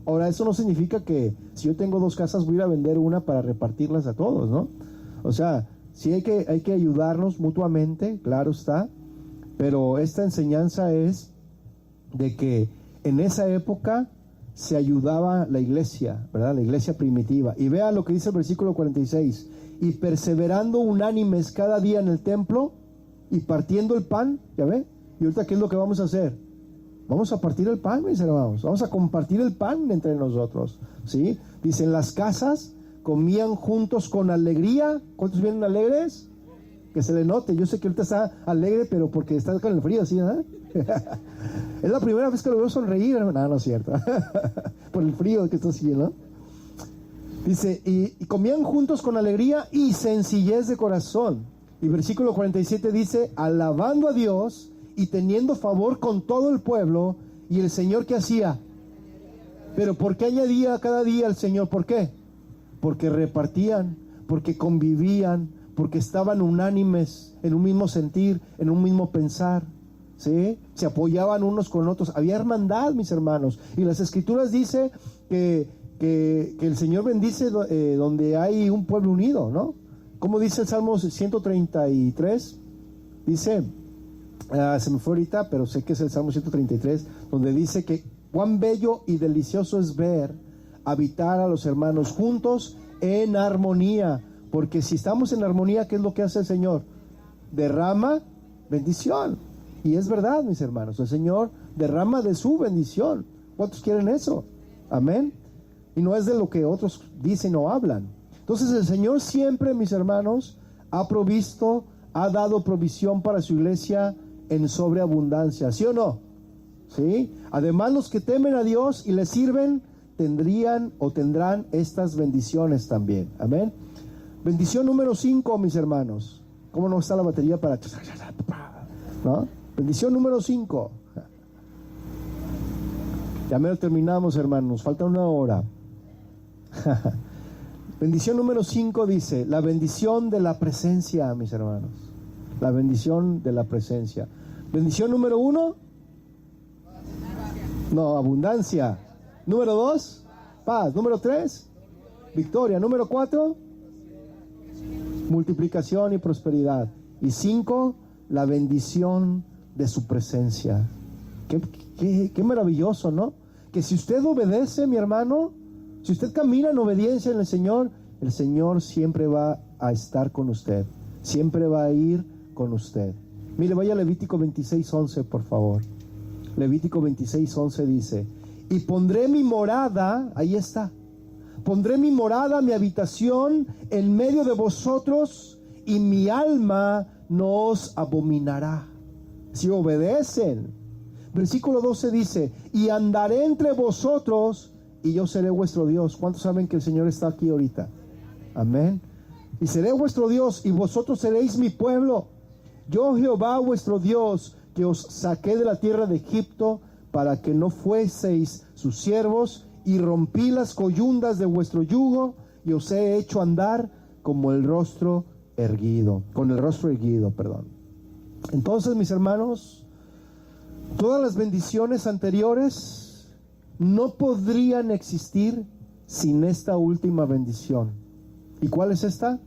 Ahora, eso no significa que si yo tengo 2 casas voy a ir a vender una para repartirlas a todos, ¿no? O sea, sí hay que ayudarnos mutuamente, claro está, pero esta enseñanza es de que en esa época se ayudaba la iglesia, ¿verdad? La iglesia primitiva. Y vea lo que dice el versículo 46. Y perseverando unánimes cada día en el templo y partiendo el pan, ¿ya ve? Y ahorita, ¿qué es lo que vamos a hacer? Vamos a partir el pan, mis hermanos. Vamos a compartir el pan entre nosotros, ¿sí? Dice, en las casas comían juntos con alegría. ¿Cuántos vienen alegres? Que se le note. Yo sé que ahorita está alegre, pero porque está con el frío, ¿sí? Es la primera vez que lo veo sonreír. No es cierto. Por el frío que está así, ¿no? Dice, y comían juntos con alegría y sencillez de corazón. Y versículo 47 dice, alabando a Dios y teniendo favor con todo el pueblo. Y el Señor, ¿qué hacía? Pero ¿por qué añadía cada día al Señor? ¿Por qué? Porque repartían, porque convivían, porque estaban unánimes en un mismo sentir, en un mismo pensar, ¿sí? Se apoyaban unos con otros. Había hermandad, mis hermanos. Y las escrituras dice que el Señor bendice donde hay un pueblo unido, ¿no? Como dice el Salmo 133, dice, se me fue ahorita, pero sé que es el Salmo 133, donde dice que cuán bello y delicioso es ver habitar a los hermanos juntos en armonía, porque si estamos en armonía, ¿qué es lo que hace el Señor? Derrama bendición. Y es verdad, mis hermanos, el Señor derrama de su bendición. ¿Cuántos quieren eso? Amén. Y no es de lo que otros dicen o hablan. Entonces el Señor siempre, mis hermanos, ha provisto, ha dado provisión para su iglesia en sobreabundancia, ¿sí o no? ¿Sí? Además, los que temen a Dios y le sirven tendrían o tendrán estas bendiciones también. Amén. Bendición número 5, mis hermanos. ¿Cómo no está la batería para...? ¿No? Bendición número 5. Ya me lo terminamos, hermanos. Falta una hora. Bendición número 5 dice: la bendición de la presencia, mis hermanos. La bendición de la presencia. Bendición número 1. No, abundancia. Número 2, paz. Número 3, victoria. Número 4, multiplicación y prosperidad. Y 5, la bendición de su presencia. Qué maravilloso, ¿no? Que si usted obedece, mi hermano, si usted camina en obediencia en el Señor siempre va a estar con usted. Siempre va a ir con usted. Mire, vaya a Levítico 26:11, por favor. Levítico 26:11 dice: y pondré mi morada, ahí está, pondré mi morada, mi habitación en medio de vosotros, y mi alma no os abominará. Si obedecen. Versículo 12 dice: y andaré entre vosotros, y yo seré vuestro Dios. ¿Cuántos saben que el Señor está aquí ahorita? Amén. Y seré vuestro Dios, y vosotros seréis mi pueblo. Yo, Jehová vuestro Dios, que os saqué de la tierra de Egipto, para que no fueseis sus siervos, y rompí las coyundas de vuestro yugo, y os he hecho andar como el rostro erguido, con el rostro erguido, perdón. Entonces, mis hermanos, todas las bendiciones anteriores no podrían existir sin esta última bendición. ¿Y cuál es esta?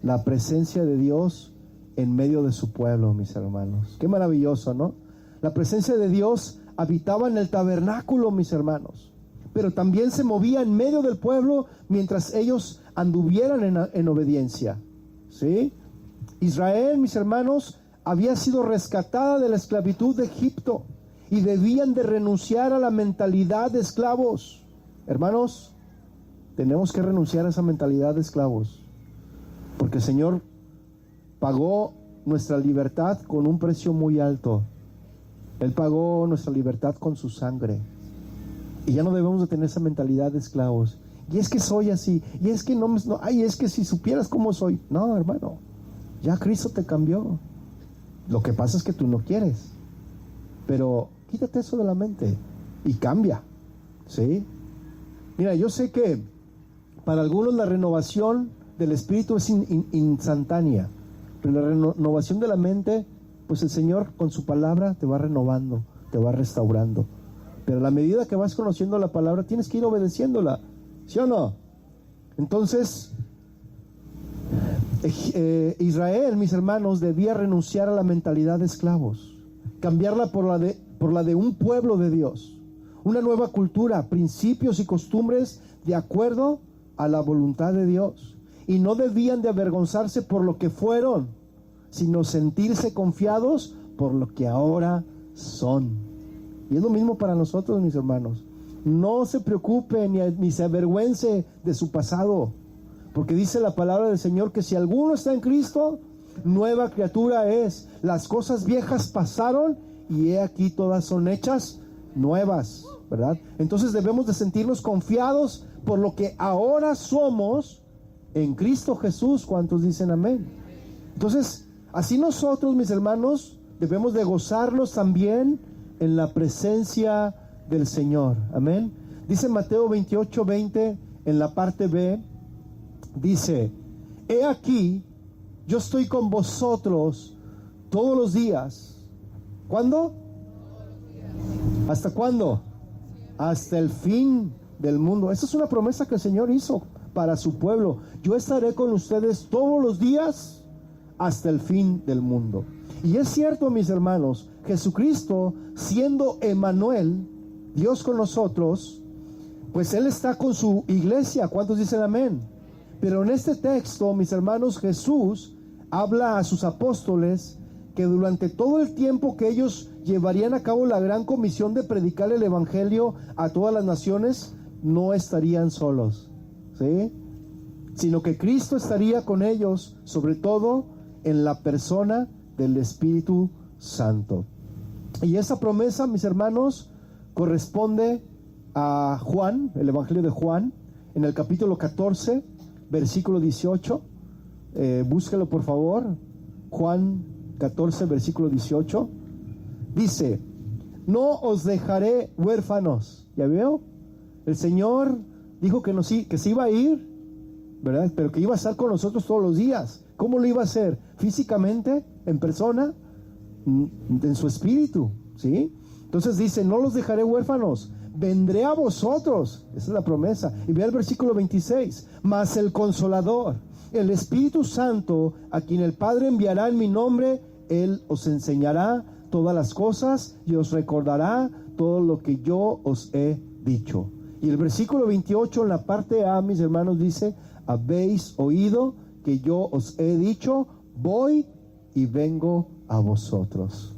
La presencia de Dios en medio de su pueblo, mis hermanos. Qué maravilloso, ¿no? La presencia de Dios habitaba en el tabernáculo, mis hermanos, pero también se movía en medio del pueblo mientras ellos anduvieran en obediencia. ¿Sí? Israel, mis hermanos, había sido rescatada de la esclavitud de Egipto y debían de renunciar a la mentalidad de esclavos. Hermanos, tenemos que renunciar a esa mentalidad de esclavos, porque el Señor pagó nuestra libertad con un precio muy alto. Él pagó nuestra libertad con su sangre, y ya no debemos de tener esa mentalidad de esclavos. Y es que soy así, y es que ay, es que si supieras cómo soy. No, hermano, ya Cristo te cambió. Lo que pasa es que tú no quieres, pero quítate eso de la mente y cambia. ¿Sí? Mira, yo sé que para algunos la renovación del espíritu es instantánea, pero la renovación de la mente, pues el Señor con su palabra te va renovando, te va restaurando. Pero a la medida que vas conociendo la palabra, tienes que ir obedeciéndola, ¿sí o no? Entonces, Israel, mis hermanos, debía renunciar a la mentalidad de esclavos, cambiarla por la de un pueblo de Dios, una nueva cultura, principios y costumbres de acuerdo a la voluntad de Dios. Y no debían de avergonzarse por lo que fueron, sino sentirse confiados por lo que ahora son. Y es lo mismo para nosotros, mis hermanos. No se preocupe ni se avergüence de su pasado, porque dice la palabra del Señor que si alguno está en Cristo, nueva criatura es. Las cosas viejas pasaron y he aquí todas son hechas nuevas, ¿verdad? Entonces debemos de sentirnos confiados por lo que ahora somos en Cristo Jesús. ¿Cuántos dicen amén? Entonces, así nosotros, mis hermanos, debemos de gozarnos también en la presencia del Señor. Amén. Dice Mateo 28:20 en la parte B, dice: he aquí, yo estoy con vosotros todos los días. ¿Cuándo? ¿Hasta cuándo? Hasta el fin del mundo. Esa es una promesa que el Señor hizo para su pueblo. Yo estaré con ustedes todos los días hasta el fin del mundo. Y es cierto, mis hermanos, Jesucristo, siendo Emmanuel, Dios con nosotros, pues Él está con su iglesia. ¿Cuántos dicen amén? Pero en este texto, mis hermanos, Jesús habla a sus apóstoles que durante todo el tiempo que ellos llevarían a cabo la gran comisión de predicar el evangelio a todas las naciones, no estarían solos, ¿sí? Sino que Cristo estaría con ellos, sobre todo en la persona del Espíritu Santo. Y esa promesa, mis hermanos, corresponde a Juan, el Evangelio de Juan, en el capítulo 14, versículo 18. Búsquelo por favor. Juan 14, versículo 18. Dice: no os dejaré huérfanos. ¿Ya veo? El Señor dijo que se iba a ir, ¿verdad? Pero que iba a estar con nosotros todos los días. ¿Cómo lo iba a hacer? ¿Físicamente? ¿En persona? En su espíritu, ¿sí? Entonces dice: no los dejaré huérfanos, vendré a vosotros. Esa es la promesa. Y ve el versículo 26: mas el Consolador, el Espíritu Santo, a quien el Padre enviará en mi nombre, Él os enseñará todas las cosas y os recordará todo lo que yo os he dicho. Y el versículo 28 en la parte A, mis hermanos, dice: habéis oído que yo os he dicho, voy y vengo a vosotros.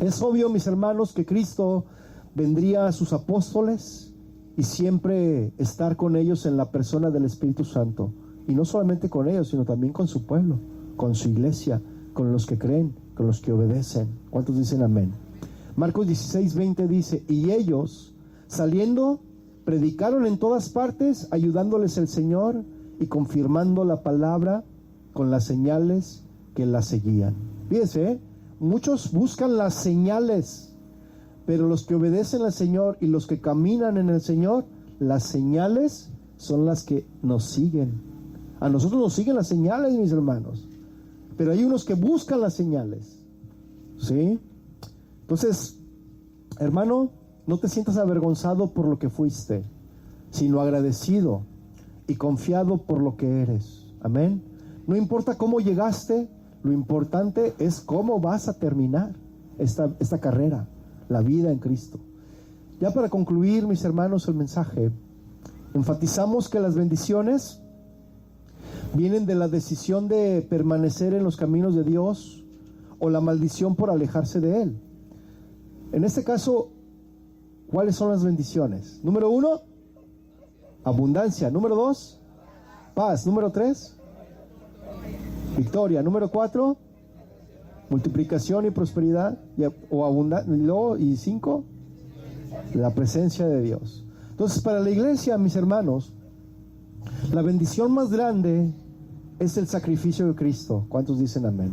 Es obvio, mis hermanos, que Cristo vendría a sus apóstoles y siempre estar con ellos en la persona del Espíritu Santo. Y no solamente con ellos, sino también con su pueblo, con su iglesia, con los que creen, con los que obedecen. ¿Cuántos dicen amén? Marcos 16:20 dice: y ellos, saliendo, predicaron en todas partes, ayudándoles el Señor y confirmando la palabra con las señales que la seguían. Fíjense, muchos buscan las señales, pero los que obedecen al Señor y los que caminan en el Señor, las señales son las que nos siguen. A nosotros nos siguen las señales, mis hermanos, pero hay unos que buscan las señales, ¿sí? Entonces, hermano, no te sientas avergonzado por lo que fuiste, sino agradecido y confiado por lo que eres. Amén. No importa cómo llegaste, lo importante es cómo vas a terminar esta carrera, la vida en Cristo. Ya para concluir, mis hermanos, el mensaje, enfatizamos que las bendiciones vienen de la decisión de permanecer en los caminos de Dios o la maldición por alejarse de Él. En este caso, ¿cuáles son las bendiciones? Número 1, abundancia. Número 2, paz. Número 3, victoria. Número 4, multiplicación y prosperidad o abundancia. Y 5, la presencia de Dios. Entonces, para la iglesia, mis hermanos, la bendición más grande es el sacrificio de Cristo. ¿Cuántos dicen amén?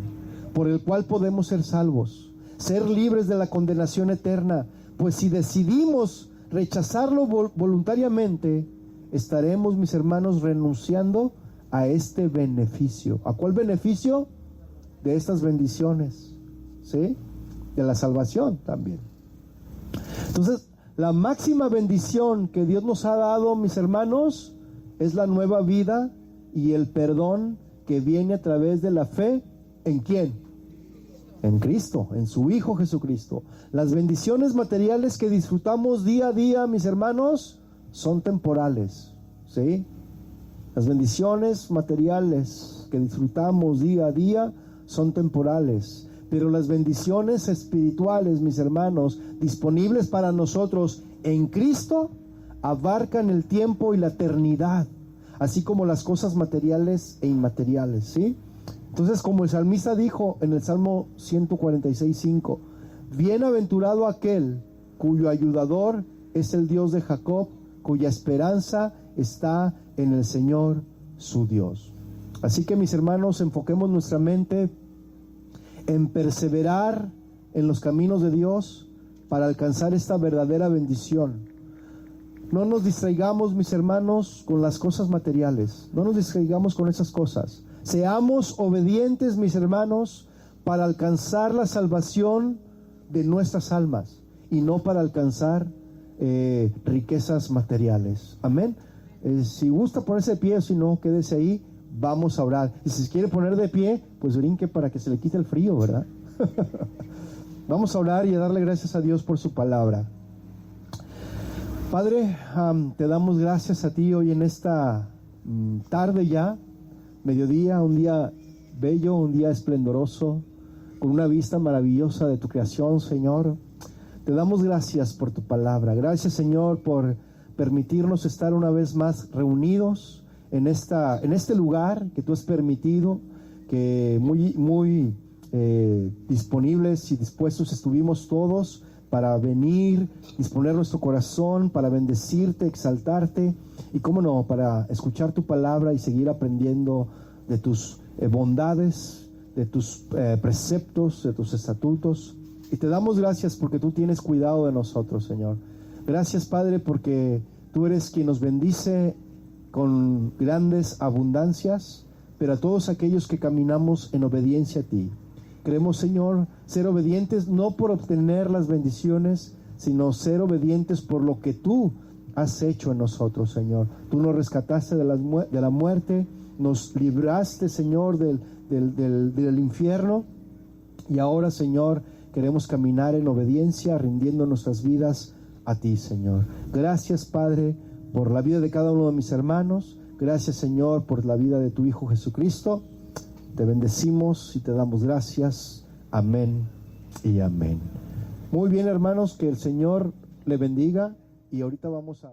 Por el cual podemos ser salvos, ser libres de la condenación eterna. Pues si decidimos rechazarlo voluntariamente, estaremos, mis hermanos, renunciando a este beneficio. ¿A cuál beneficio? De estas bendiciones, ¿sí? De la salvación también. Entonces, la máxima bendición que Dios nos ha dado, mis hermanos, es la nueva vida y el perdón que viene a través de la fe. ¿En quién? En Cristo, en su Hijo Jesucristo. Las bendiciones materiales que disfrutamos día a día, mis hermanos, son temporales, ¿sí? Las bendiciones materiales que disfrutamos día a día son temporales, pero las bendiciones espirituales, mis hermanos, disponibles para nosotros en Cristo, abarcan el tiempo y la eternidad, así como las cosas materiales e inmateriales, ¿sí? Entonces, como el salmista dijo en el Salmo 146:5, bienaventurado aquel cuyo ayudador es el Dios de Jacob, cuya esperanza está en el Señor su Dios. Así que, mis hermanos, enfoquemos nuestra mente en perseverar en los caminos de Dios para alcanzar esta verdadera bendición. No nos distraigamos, mis hermanos, con las cosas materiales. No nos distraigamos con esas cosas. Seamos obedientes, mis hermanos, para alcanzar la salvación de nuestras almas y no para alcanzar riquezas materiales. Amén. Si gusta ponerse de pie, o si no, quédese ahí. Vamos a orar. Y si se quiere poner de pie, pues brinque para que se le quite el frío, ¿verdad? Vamos a orar y a darle gracias a Dios por su palabra. Padre, te damos gracias a ti hoy en esta tarde ya, mediodía, un día bello, un día esplendoroso, con una vista maravillosa de tu creación, Señor. Te damos gracias por tu palabra. Gracias, Señor, por permitirnos estar una vez más reunidos en este lugar que tú has permitido, que muy disponibles y dispuestos estuvimos todos para venir, disponer nuestro corazón, para bendecirte, exaltarte y, cómo no, para escuchar tu palabra y seguir aprendiendo de tus bondades, de tus preceptos, de tus estatutos. Y te damos gracias porque tú tienes cuidado de nosotros, Señor. Gracias, Padre, porque tú eres quien nos bendice con grandes abundancias, pero a todos aquellos que caminamos en obediencia a ti. Queremos, Señor, ser obedientes no por obtener las bendiciones, sino ser obedientes por lo que tú has hecho en nosotros, Señor. Tú nos rescataste de la muerte, nos libraste, Señor, del infierno, y ahora, Señor, queremos caminar en obediencia, rindiendo nuestras vidas a ti, Señor. Gracias, Padre, por la vida de cada uno de mis hermanos. Gracias, Señor, por la vida de tu Hijo Jesucristo. Te bendecimos y te damos gracias. Amén y amén. Muy bien, hermanos, que el Señor le bendiga, y ahorita vamos a...